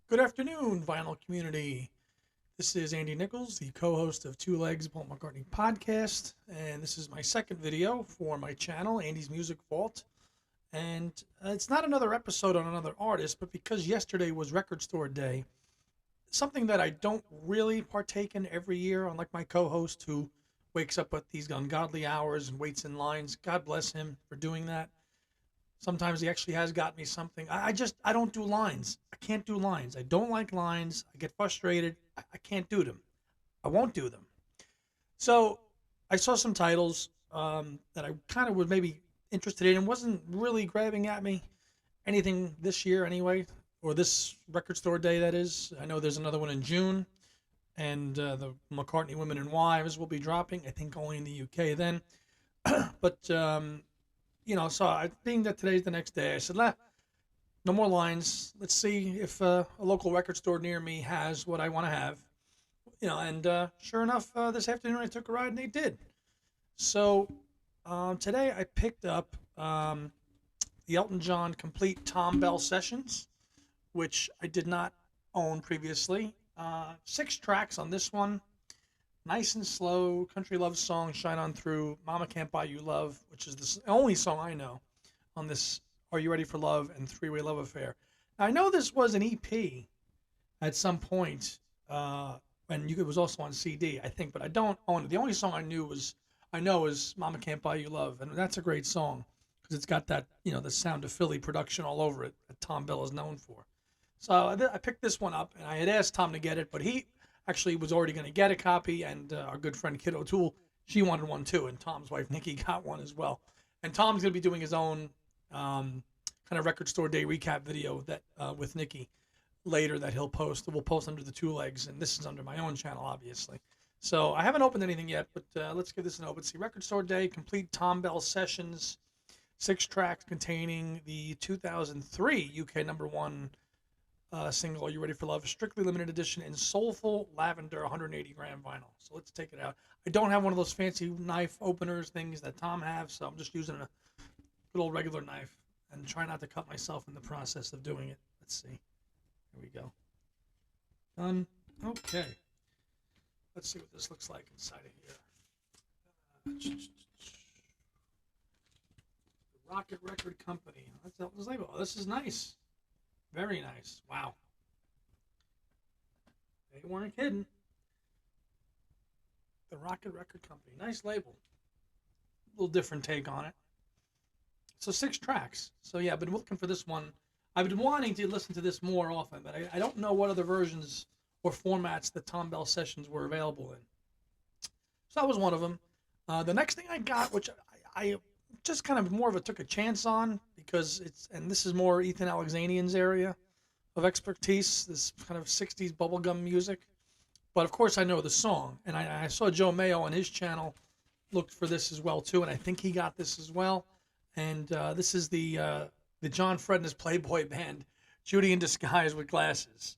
Good afternoon, vinyl community. This is Andy Nichols, the co-host of Two Legs Paul McCartney podcast, and this is my second video for my channel, Andy's Music Vault. And it's not another episode on another artist, but because yesterday was Record Store Day, something that I don't really partake in every year, unlike my co-host who wakes up at these ungodly hours and waits in lines. God bless him for doing that. Sometimes he actually has got me something. I don't do lines. I can't do lines. I don't like lines. I get frustrated. I can't do them. I won't do them. So I saw some titles that I kind of was maybe interested in and wasn't really grabbing at me. Anything this year anyway, or this record store day that is. I know there's another one in June, and the McCartney Women and Wives will be dropping. I think only in the UK then. But so being that today's the next day, I said, no more lines. Let's see if a local record store near me has what I want to have. And sure enough, this afternoon I took a ride and they did. So today I picked up the Elton John Complete Tom Bell Sessions, which I did not own previously. 6 tracks on this one. Nice and slow, country love song, Shine On Through, Mama Can't Buy You Love, which is the only song I know on this Are You Ready for Love and Three-Way Love Affair. Now, I know this was an EP at some point, and it was also on CD, I think, but I don't own it. The only song I know is Mama Can't Buy You Love, and that's a great song because it's got that, the Sound of Philly production all over it that Tom Bell is known for. So I picked this one up, and I had asked Tom to get it, but he actually was already going to get a copy, and our good friend Kid O'Toole, she wanted one too, and Tom's wife Nikki got one as well. And Tom's going to be doing his own kind of record store day recap video that with Nikki later that he'll post. We'll post under the Two Legs, and this is under my own channel, obviously. So I haven't opened anything yet, but let's give this an open. See, Record Store Day, Complete Tom Bell Sessions, 6 tracks containing the 2003 UK #1 single, Are You Ready for Love? Strictly limited edition in soulful lavender 180 gram vinyl. So let's take it out. I don't have one of those fancy knife openers things that Tom has, so I'm just using a good old regular knife and try not to cut myself in the process of doing it. Let's see. Here we go. Done. Okay. Let's see what this looks like inside of here. The Rocket Record Company. That's Elton's label. Oh, this is nice. Very nice. Wow. They weren't kidding. The Rocket Record Company. Nice label. A little different take on it. So 6 tracks. So yeah, I've been looking for this one. I've been wanting to listen to this more often, but I don't know what other versions or formats the Tom Bell Sessions were available in. So that was one of them. The next thing I got, which I just kind of more of took a chance on because this is more Ethan Alexanian's area of expertise, this kind of 60s bubblegum music. But of course I know the song, and I saw Joe Mayo on his channel looked for this as well too, and I think he got this as well. And this is the John Fred and his Playboy band, Judy in Disguise with Glasses.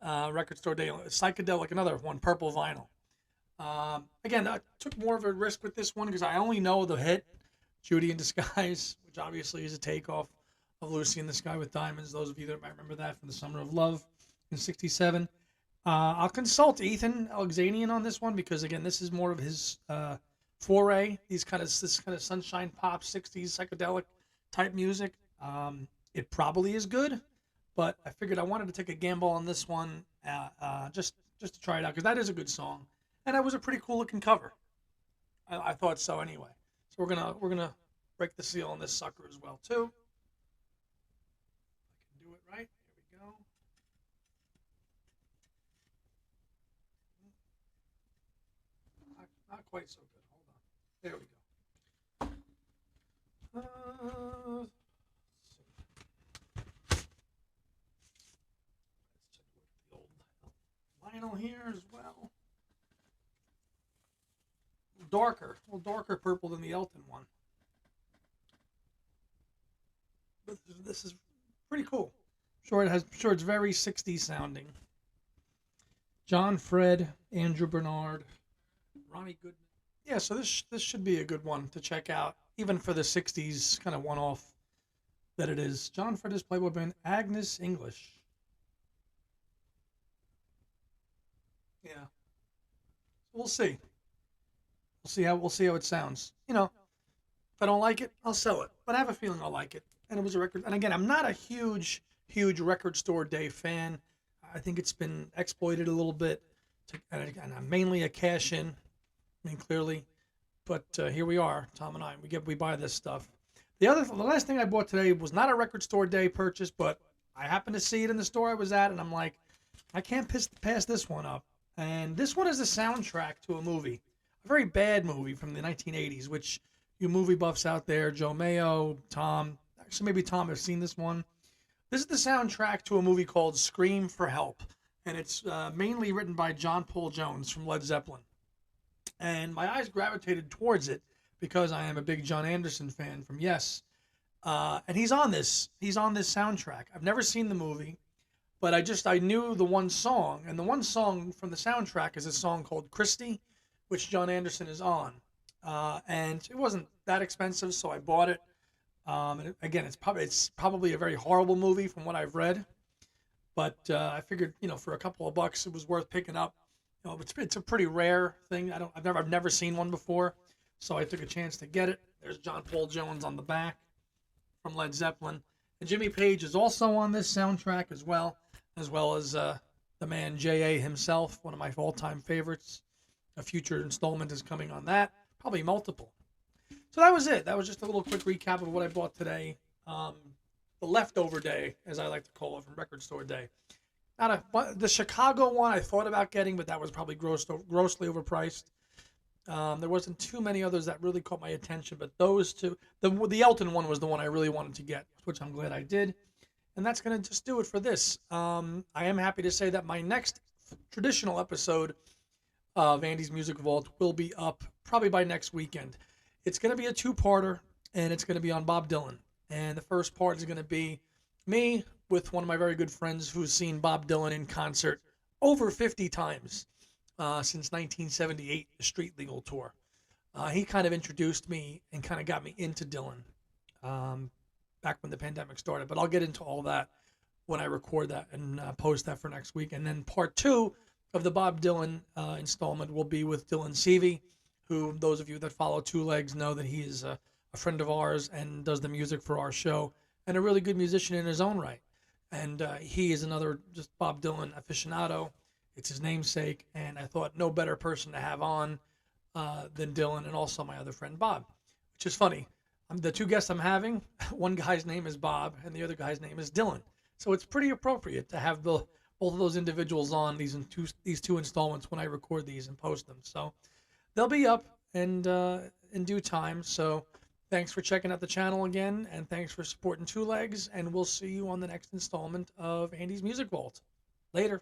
Record Store Day, psychedelic, another one, purple vinyl. Again, I took more of a risk with this one because I only know the hit, Judy in Disguise, which obviously is a takeoff of Lucy in the Sky with Diamonds. Those of you that might remember that from the Summer of Love in '67. I'll consult Ethan Alexanian on this one because again, this is more of his foray. This kind of sunshine pop '60s psychedelic type music. It probably is good, but I figured I wanted to take a gamble on this one just to try it out because that is a good song, and that was a pretty cool looking cover. I thought so anyway. So we're gonna break the seal on this sucker as well too. I can do it right. Here we go. Not quite so good. Hold on. There we go. Let's check the old vinyl here as well. A little darker purple than the Elton one. But this is pretty cool. Sure it's very 60s sounding. John Fred, Andrew Bernard, Ronnie Goodman. Yeah, so this should be a good one to check out, even for the '60s kind of one-off that it is. John Fred, Playboy band, Agnes English. We'll see. We'll see how it sounds. If I don't like it, I'll sell it. But I have a feeling I'll like it. And it was a record. And again, I'm not a huge record store day fan. I think it's been exploited a little bit, and I'm mainly a cash in. I mean, clearly, but here we are, Tom and I. We buy this stuff. The last thing I bought today was not a record store day purchase, but I happened to see it in the store I was at, and I'm like, I can't pass this one up. And this one is the soundtrack to a movie, a very bad movie from the 1980s, which you movie buffs out there, Joe Mayo, Tom, actually maybe Tom has seen this one. This is the soundtrack to a movie called Scream for Help, and it's mainly written by John Paul Jones from Led Zeppelin. And my eyes gravitated towards it because I am a big John Anderson fan from Yes. And he's on this soundtrack. I've never seen the movie, but I knew the one song, and the one song from the soundtrack is a song called Christie, which John Anderson is on. And it wasn't that expensive, so I bought it. And again, it's probably a very horrible movie from what I've read, but I figured, for a couple of bucks, it was worth picking up. It's a pretty rare thing. I've never seen one before, so I took a chance to get it. There's John Paul Jones on the back from Led Zeppelin, and Jimmy Page is also on this soundtrack as well as the man J.A. himself, one of my all-time favorites. A future installment is coming on that, probably multiple. So that was it. That was just a little quick recap of what I bought today. The leftover day, as I like to call it, from Record Store Day. The Chicago one I thought about getting, but that was probably grossly overpriced. There wasn't too many others that really caught my attention, but those two, the Elton one was the one I really wanted to get, which I'm glad I did. And that's going to just do it for this. I am happy to say that my next traditional episode of Andy's Music Vault will be up probably by next weekend. It's going to be a two-parter, and it's going to be on Bob Dylan. And the first part is going to be me with one of my very good friends who's seen Bob Dylan in concert over 50 times since 1978, the Street Legal Tour. He kind of introduced me and kind of got me into Dylan back when the pandemic started. But I'll get into all that when I record that and post that for next week. And then part two of the Bob Dylan installment will be with Dylan Seavey, who those of you that follow Two Legs know that he is a friend of ours and does the music for our show, and a really good musician in his own right. And he is another just Bob Dylan aficionado. It's his namesake, and I thought no better person to have on than Dylan, and also my other friend Bob, which is funny. The two guests I'm having, one guy's name is Bob, and the other guy's name is Dylan. So it's pretty appropriate to have both of those individuals on these two installments when I record these and post them. So they'll be up and in due time. So thanks for checking out the channel again, and thanks for supporting Two Legs, and we'll see you on the next installment of Andy's Music Vault. Later.